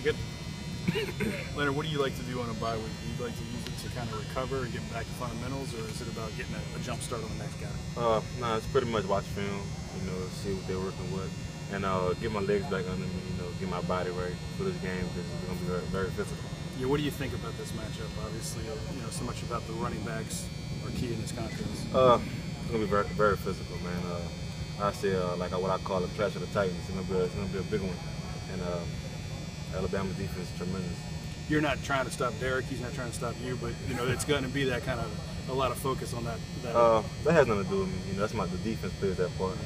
Good. Leonard, what do you like to do on a bye week? Do you like to use it to kind of recover and get back to fundamentals, or is it about getting a jump start on the next guy? No, it's pretty much watch film, see what they're working with, and get my legs back under me, get my body right for this game because it's going to be very, very physical. Yeah, what do you think about this matchup? Obviously, so much about the running backs are key in this contest. It's going to be very, very physical, man. I say like what I call a clash of the Titans. It's going to be a big one, and Alabama's defense is tremendous. You're not trying to stop Derek. He's not trying to stop you, but it's going to be that kind of a lot of focus on that. That has nothing to do with me. That's the defense plays that part,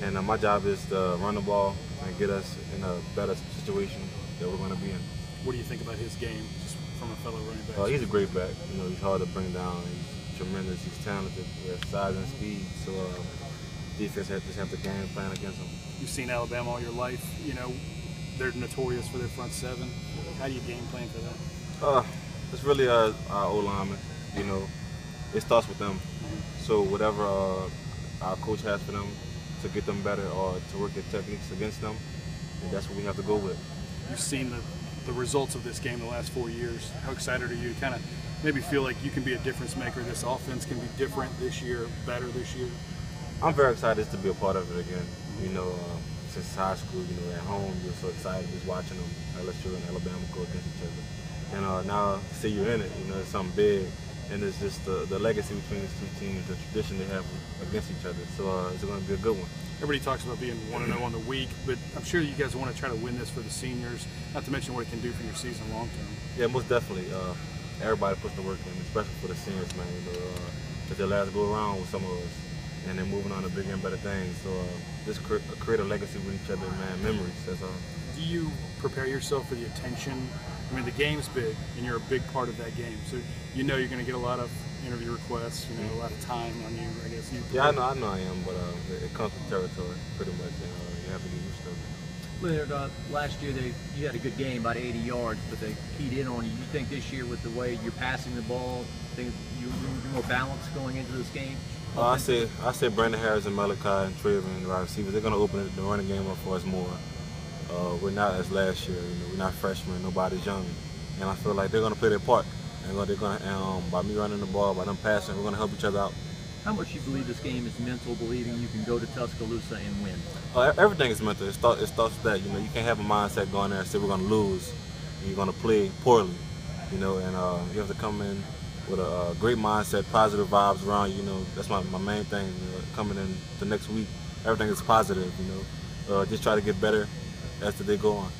and my job is to run the ball and get us in a better situation that we're going to be in. What do you think about his game, just from a fellow running back? He's a great back. He's hard to bring down. He's tremendous. He's talented. He has size and speed. So defense just have to game plan against him. You've seen Alabama all your life. They're notorious for their front seven. How do you game plan for that? It's really our O-linemen. It starts with them. So whatever our coach has for them to get them better or to work their techniques against them, and that's what we have to go with. You've seen the results of this game the last 4 years. How excited are you to kind of maybe feel like you can be a difference maker? This offense can be different this year, better this year? I'm very excited to be a part of it again. Since high school, at home, you're so excited just watching them, LSU and Alabama go against each other. And now to see you in it, it's something big. And it's just the legacy between these two teams, the tradition they have against each other. So it's going to be a good one. Everybody talks about being 1-0 on the week, but I'm sure you guys want to try to win this for the seniors, not to mention what it can do for your season long term. Yeah, most definitely. Everybody puts the work in, especially for the seniors, man. It's their last go around with some of us, and they're moving on to bigger and better things. So just create a legacy with each other, man. Memories, that's all. Do you prepare yourself for the attention? I mean, the game's big, and you're a big part of that game. So you're going to get a lot of interview requests, a lot of time on you, I guess. Yeah, I know I am, but it comes with territory, pretty much. You have to get used to it. Leonard, last year you had a good game, about 80 yards, but they keyed in on you. You think this year with the way you're passing the ball, think you're more balanced going into this game? I said Brandon Harris and Malachi and Trayvon, the wide receivers, they're going to open the running game up for us more. We're not as last year. We're not freshmen. Nobody's young, and I feel like they're going to play their part. And they're going to, by me running the ball, by them passing, we're going to help each other out. How much do you believe this game is mental, believing you can go to Tuscaloosa and win? Everything is mental. It starts with that. You can't have a mindset going there and say we're going to lose, and you're going to play poorly. And you have to come in with a great mindset, positive vibes around you. That's my main thing. Coming in the next week, everything is positive. Just try to get better as the day go on.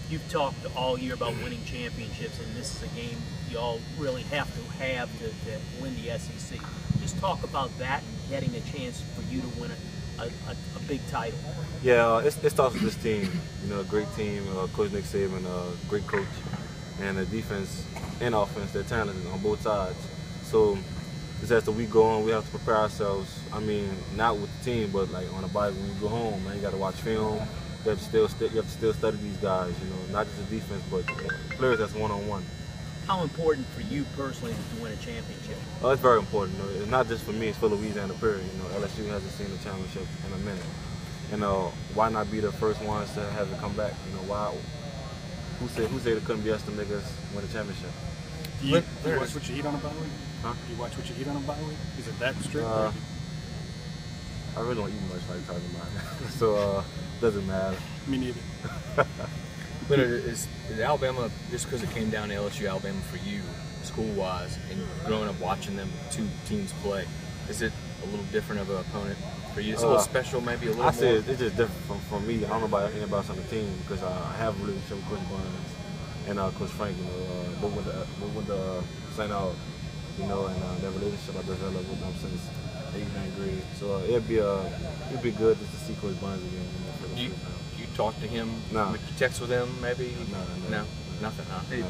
You've talked all year about winning championships, and this is a game you all really have to win the SEC. Just talk about that and getting a chance for you to win a big title. Yeah, it starts with this team. A great team. Coach Nick Saban, great coach, and the defense and offense, they're talented on both sides. So just as the week go on, we have to prepare ourselves. I mean, not with the team, but like on a bye when you go home, man, you got to watch film. You have to still study these guys. Not just the defense, but players that's one-on-one. How important for you personally to win a championship? It's very important. It's not just for me; it's for Louisiana. Period. LSU hasn't seen the championship in a minute. Why not be the first ones to have it come back? Why? Who said it couldn't be us to make us win the championship? Do you watch what you eat on a bye week? Huh? Do you watch what you eat on a bye week? Is it that strict? I really don't eat much like talking about it. So doesn't matter. Me neither. But is Alabama, just because it came down to LSU Alabama for you, school-wise, and growing up watching them two teams play, is it a little different of an opponent for you? It's a little special, maybe a little more? I say it's just different from me. I don't know about anybody else on the team because I have a relationship with Coach Barnes and Coach Frank. They went to St. Aug, and that relationship I developed with them since 8th, 9th grade. So it'd be good just to see Coach Barnes again. Do you talk to him? No. You text with him, maybe? No, nothing, huh? Hey,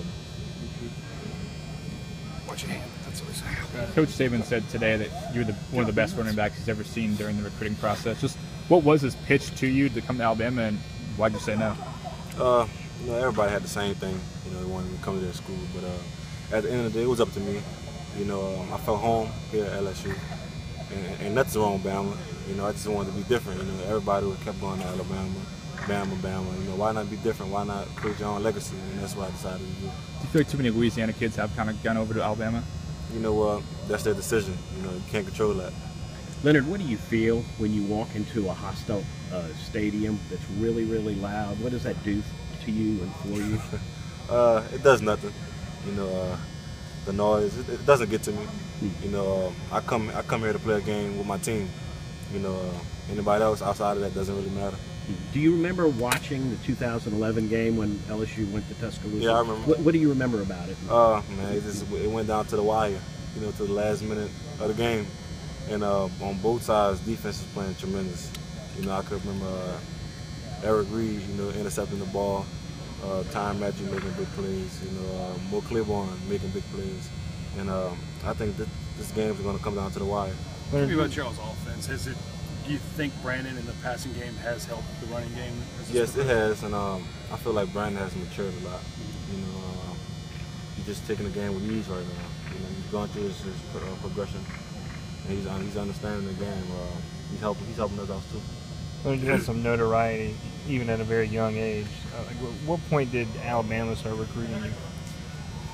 Watch your hand. That's what I say. Coach Saban said today that you were one of the best running backs he's ever seen during the recruiting process. Just what was his pitch to you to come to Alabama, and why'd you say no? Everybody had the same thing. They wanted to come to their school, but at the end of the day, it was up to me. I felt home here at LSU, and nothing's wrong with Bama. I just wanted to be different. Everybody kept going to Alabama, Bama. You know, why not be different? Why not create your own legacy? And that's what I decided to do. Do you feel like too many Louisiana kids have kind of gone over to Alabama? You know, that's their decision. You know, you can't control that. Leonard, what do you feel when you walk into a hostile stadium that's really, really loud? What does that do to you and for you? It does nothing. You know, the noise, it doesn't get to me. You know, I come here to play a game with my team. You know, anybody else outside of that doesn't really matter. Do you remember watching the 2011 game when LSU went to Tuscaloosa? Yeah, I remember. What do you remember about it? Man, it went down to the wire. You know, to the last minute of the game. And on both sides, defense was playing tremendous. You know, I could remember Eric Reed, you know, intercepting the ball, Time Matthew making big plays, you know, Mo Claiborne making big plays. And I think this game is going to come down to the wire. Tell me about y'all's offense. Do you think Brandon in the passing game has helped the running game? Yes, it has, and I feel like Brandon has matured a lot. You know, he's just taking the game with ease right now. You know, he's going through his progression, and he's understanding the game. He's helping us out too. Well, you had some notoriety even at a very young age. Like, what point did Alabama start recruiting you?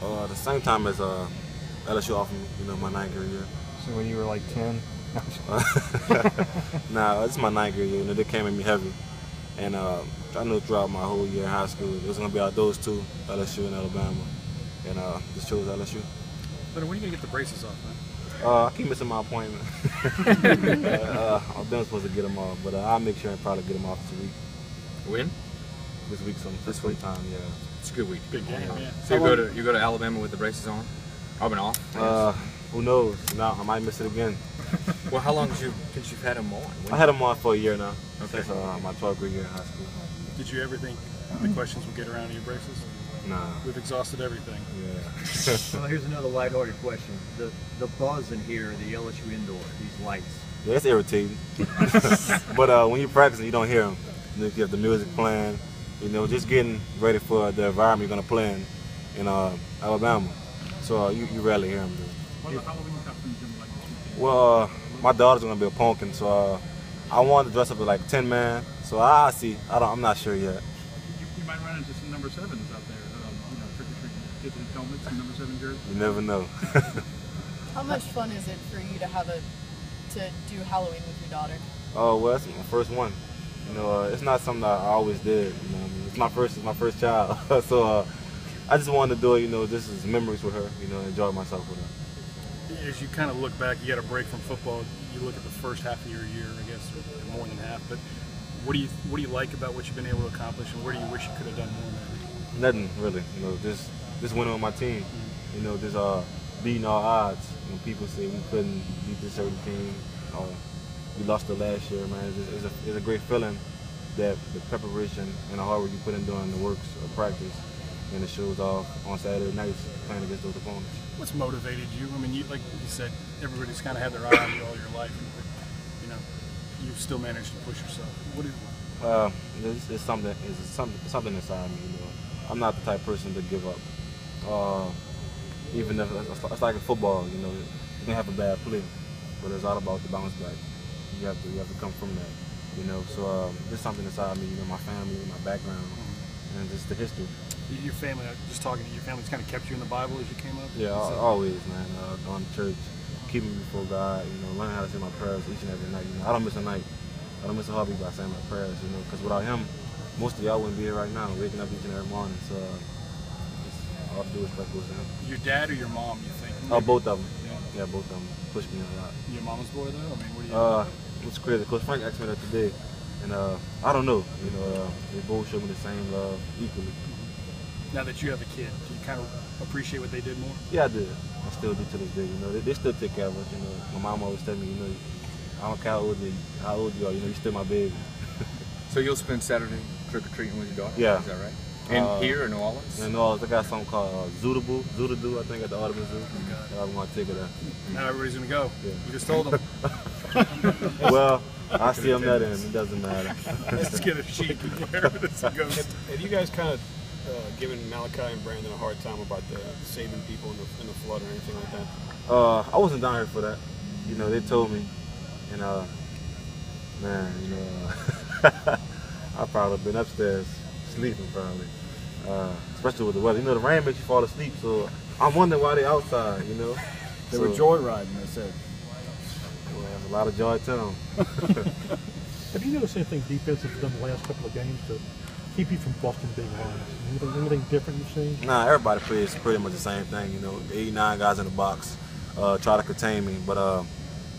The same time as LSU offered me, you know, my 9th grade year. So when you were like 10? Nah, it's my 9th grade year. You know, they came at me heavy, and I knew throughout my whole year in high school it was gonna be out those two, LSU and Alabama, and just chose LSU. But when are you gonna get the braces off, man? I keep missing my appointment. I've been supposed to get them off, but I'll make sure and probably get them off this week. When? This week, This week? sometime, yeah. It's a good week. Big game, yeah. So you go to Alabama with the braces on? I've been off. Who knows? No, I might miss it again. Well, how long since you've had them on? I had them on for a year now. Okay. Since my 12th grade year in high school. Did you ever think the questions would get around to your braces? Nah. We've exhausted everything. Yeah. Well, here's another lighthearted question. The buzz in here, the LSU indoor, these lights. Yeah, it's irritating. But when you practice, you don't hear them. You have the music playing. You know, just getting ready for the environment you're gonna play in Alabama. So you rarely hear them. What are the Halloween costumes going to be like this weekend? Well, my daughter's gonna be a pumpkin, so I wanted to dress up as like 10 man. So I see. I'm not sure yet. You might run into some number 7s out there. You know, trick-or-treating kids in helmets and number 7 jerseys. You never know. How much fun is it for you to do Halloween with your daughter? Oh, well, that's my first one. You know, it's not something that I always did. You know, it's my first child. So I just wanted to do it. You know, just as memories with her. You know, enjoy myself with her. As you kind of look back, you got a break from football. You look at the first half of your year, I guess, or more than half. But what do you like about what you've been able to accomplish, and where do you wish you could have done more? Maybe? Nothing really. You know, just winning with my team. You know, just beating all odds. You know, people say we couldn't beat this certain team. We lost it last year, man. It's a great feeling that the preparation and the hard work you put in doing the works of practice, and it shows off on Saturday nights playing against those opponents. What's motivated you? I mean, like you said, everybody's kind of had their eye on you all your life. But, you know, you've still managed to push yourself. What is? It's something inside me. You know, I'm not the type of person to give up. Even if it's like in football, you know, you can have a bad play, but it's all about the bounce back. You have to come from that. You know, so there's something inside me. You know, my family, my background, and just the history. Your family, just talking to your family's kind of kept you in the Bible as you came up? Yeah, always, man. Going to church, keeping me before God, you know, learning how to say my prayers each and every night. You know, I don't miss a night. I don't miss a hobby by saying my prayers, you know, because without him, most of y'all wouldn't be here right now, waking up each and every morning. So all I do is respect goes to him. Your dad or your mom, you think? Both of them. Yeah. Yeah, both of them pushed me a lot. Your mama's boy, though? I mean, what do you It's crazy. Coach Frank asked me that today, and I don't know. You know, they both showed me the same love equally. Now that you have a kid, do you kind of appreciate what they did more? Yeah, I did. I still do to this day. You know, they still take care of us. You know, my mom always tell me, you know, I don't care how old you are. You know, you're still my baby. So you'll spend Saturday trick-or-treating with your daughter? Yeah. Is that right? And here in New Orleans? In New Orleans, they got something called Zoodoo, I think, at the Audubon Zoo. I'm going to take her there. Now everybody's going to go. Yeah. You just told them. Well, I see them that in. It doesn't matter. Let's get a sheet wherever this goes. Have you guys kind of given Malachi and Brandon a hard time about the saving people in the flood or anything like that? I wasn't down here for that. You know, they told me, and man, you know, I probably been upstairs sleeping probably, especially with the weather. You know, the rain makes you fall asleep, so I'm wondering why they outside. You know, They were joyriding. They said. Well, there's a lot of joy to them. Have you noticed anything defensive for them the last couple of games to keep you from busting big runs? Anything different you've seen? Nah, everybody plays pretty much the same thing. You know, 8, 9 guys in the box try to contain me, but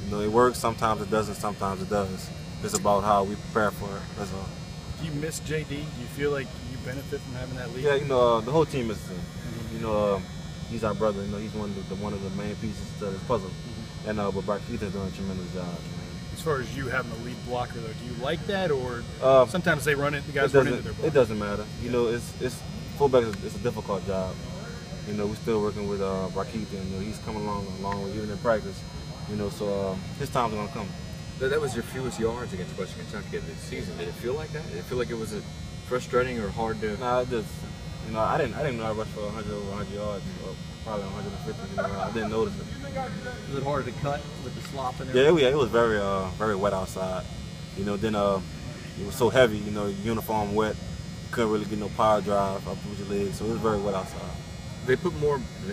you know, it works. Sometimes it doesn't. Sometimes it does. It's about how we prepare for it. That's all. Do you miss JD? Do you feel like you benefit from having that lead? Yeah, you know, the whole team is. You know, he's our brother. You know, he's one of the main pieces to this puzzle. And but Keith is doing a tremendous job. As far as you having the lead blocker, though, do you like that, or sometimes they run it? The guys run into their blocker. It doesn't matter. You know, it's fullback. It's a difficult job. You know, we're still working with Rakith, and you know, he's coming along with even in practice. You know, so his time's gonna come. That was your fewest yards against Western Kentucky this season. Did it feel like that? Did it feel like it was frustrating or hard to? Nah, it just, you know, I didn't know I rushed for 100 over 100 yards, or probably 150. You know, I didn't notice it. Was it harder to cut with the slop in there? Yeah, it was very wet outside. You know, then it was so heavy. You know, uniform wet, couldn't really get no power drive up with your legs, so it was very wet outside. They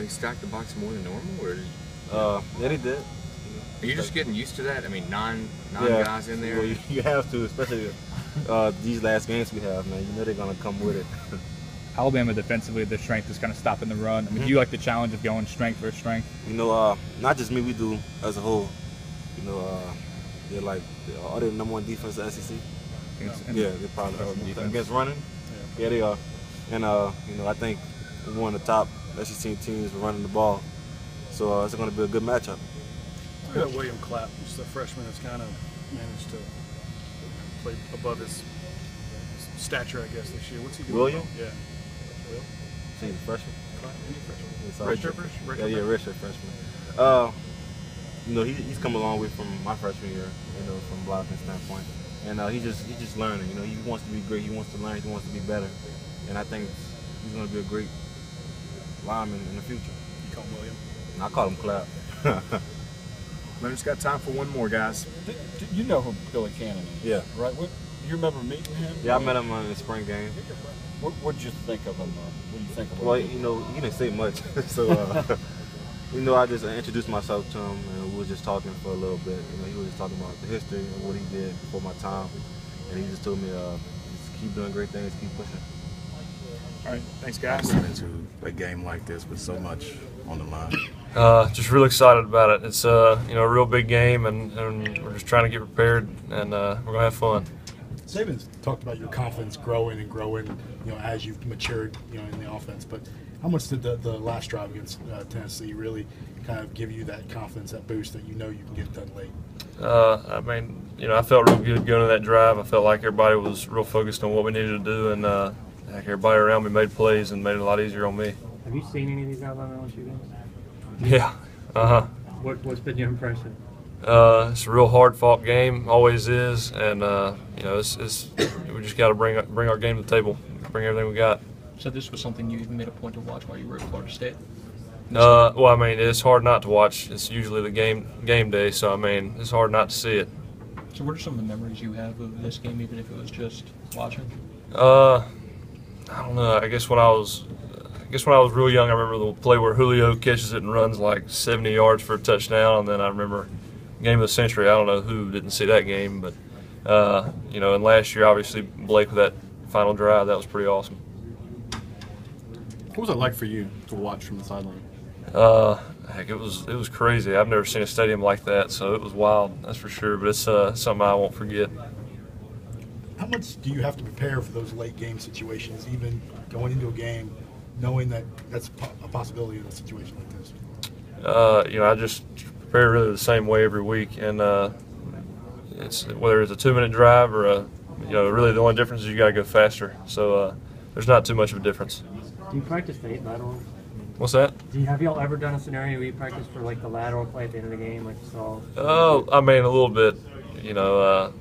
stacked the box more than normal, or? Yeah, they did. Are you just getting used to that? I mean, nine guys in there. Well, you have to, especially these last games we have, man. You know they're gonna come with it. Alabama defensively, their strength is kind of stopping the run. I mean, do you like the challenge of going strength for strength? You know, not just me, we do as a whole. You know, they're like, are they the #1 defense in the SEC? Yeah, they're probably against running. Yeah, they are. And you know, I think we're one of the top SEC teams for running the ball. So it's going to be a good matchup. We got William Clapp, just a freshman that's kind of managed to play above his stature, I guess, this year. What's he doing? William? Yeah. Will? He's a freshman. Richard? Yeah, Richard freshman. You know, he's come a long way from my freshman year. You know, from blocking standpoint, and he's just learning. You know, he wants to be great. He wants to learn. He wants to be better, and I think he's going to be a great lineman in the future. You call him William? I call him Clapp. We just got time for one more, guys. You know who Billy Cannon is? Yeah. Right? You remember meeting him? Yeah, I met him in the spring game. What did you think of him? What do you think of him? Well, you know, he didn't say much, so you know, I just introduced myself to him, and we were just talking for a little bit. You know, he was just talking about the history and what he did before my time, and he just told me, just keep doing great things, keep pushing. All right, thanks, guys. Into a game like this with so much on the line. Just really excited about it. It's you know, a real big game, and we're just trying to get prepared, and we're gonna have fun. Saban's talked about your confidence growing, you know, as you've matured, you know, in the offense. But how much did the last drive against Tennessee really kind of give you that confidence, that boost that you know you can get it done late? I mean, you know, I felt real good going to that drive. I felt like everybody was real focused on what we needed to do, and like everybody around me made plays and made it a lot easier on me. Have you seen any of these Alabama LSU games? Yeah. What's been your impression? It's a real hard-fought game, always is, and you know, we just got to bring our game to the table, bring everything we got. So this was something you even made a point to watch while you were at Florida State? Well, I mean, it's hard not to watch. It's usually the game day, so I mean, it's hard not to see it. So what are some of the memories you have of this game, even if it was just watching? I don't know. I guess when I was real young, I remember the play where Julio catches it and runs like 70 yards for a touchdown, and then I remember game of the century. I don't know who didn't see that game, but you know, and last year, obviously, Blake with that final drive, that was pretty awesome. What was it like for you to watch from the sideline? Heck, it was crazy. I've never seen a stadium like that, so it was wild, that's for sure. But it's something I won't forget. How much do you have to prepare for those late game situations, even going into a game, knowing that that's a possibility in a situation like this? You know, I just prepare really the same way every week, and it's whether it's a 2-minute drive or you know, really the only difference is you got to go faster. So there's not too much of a difference. Do you practice the 8 lateral? What's that? Have y'all ever done a scenario where you practice for like the lateral play at the end of the game, like you saw? Oh, I mean a little bit. You know,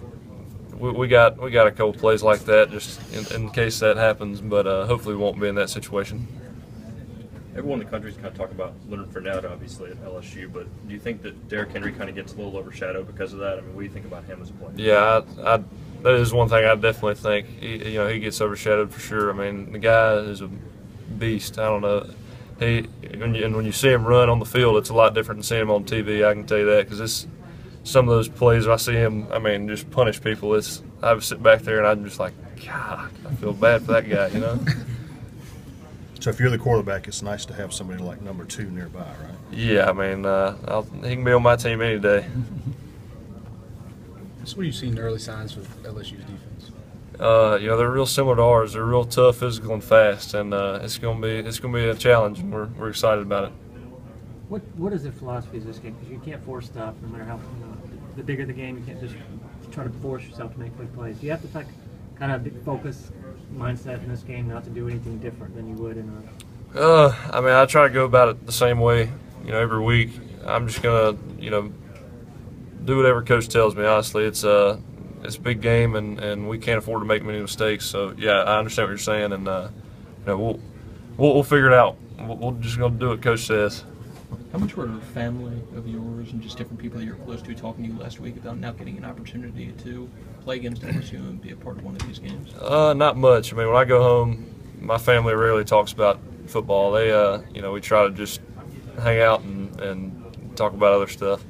we got a couple plays like that just in case that happens, but hopefully we won't be in that situation. Everyone in the country is kind of talking about Leonard Fournette, obviously, at LSU, but do you think that Derrick Henry kind of gets a little overshadowed because of that? I mean, what do you think about him as a player? Yeah, that is one thing I definitely think. He gets overshadowed for sure. I mean, the guy is a beast. I don't know. And when you see him run on the field, it's a lot different than seeing him on TV. I can tell you that, because some of those plays I see him, I mean, just punish people. I sit back there and I'm just like, God, I feel bad for that guy, So if you're the quarterback, it's nice to have somebody like number 2 nearby, right? Yeah, I mean, he can be on my team any day. So what do you see in the early signs with LSU's defense? They're real similar to ours. They're real tough, physical, and fast, and it's gonna be a challenge. And we're excited about it. What is their philosophy of this game? Because you can't force stuff, no matter how the bigger the game. You can't just try to force yourself to make quick plays. You have to kind of focus mindset in this game not to do anything different than you would in a. I mean, I try to go about it the same way, every week. I'm just gonna, do whatever coach tells me. Honestly, it's a big game, and we can't afford to make many mistakes. So yeah, I understand what you're saying, and we'll figure it out. We're just gonna do what coach says. How much were family of yours and just different people that you're close to talking to you last week about now getting an opportunity to play against LSU and be a part of one of these games? Not much. I mean, when I go home, my family rarely talks about football. They, we try to just hang out and talk about other stuff.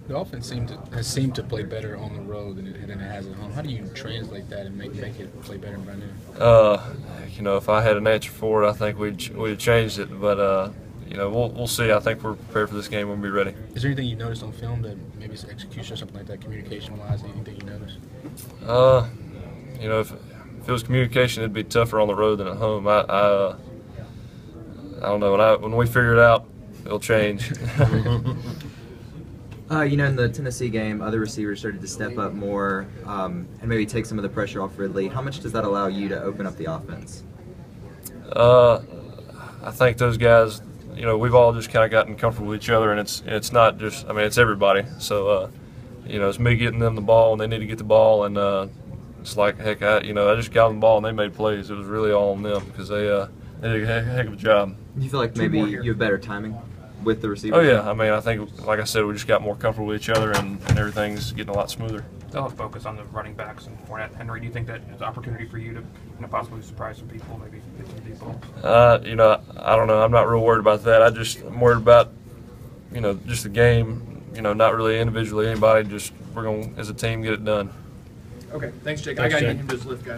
The offense has seemed to play better on the road than it has at home. How do you translate that and make it play better right now? If I had an answer for it, I think we'd have changed it. But we'll see. I think we're prepared for this game. We'll be ready. Is there anything you noticed on film that maybe it's execution or something like that, communication-wise? Anything you noticed? If it was communication, it'd be tougher on the road than at home. I don't know. When we figure it out, it'll change. In the Tennessee game, other receivers started to step up more and maybe take some of the pressure off Ridley. How much does that allow you to open up the offense? I think those guys, we've all just kind of gotten comfortable with each other, and it's not just, it's everybody. So, it's me getting them the ball, and they need to get the ball, and it's like, heck, I just got them the ball, and they made plays. It was really all on them because they did a heck of a job. Do you feel like maybe you have better timing with the receivers? Oh, yeah. I think, like I said, we just got more comfortable with each other, and everything's getting a lot smoother. They'll have focus on the running backs and Fournette, Henry. Do you think that is an opportunity for you to possibly surprise some people, maybe get some deep balls? I don't know. I'm not real worried about that. I'm worried about, just the game. Not really individually anybody. Just we're going as a team get it done. Okay, thanks, Jake. Thanks, I got Jake. him to just lift, guys.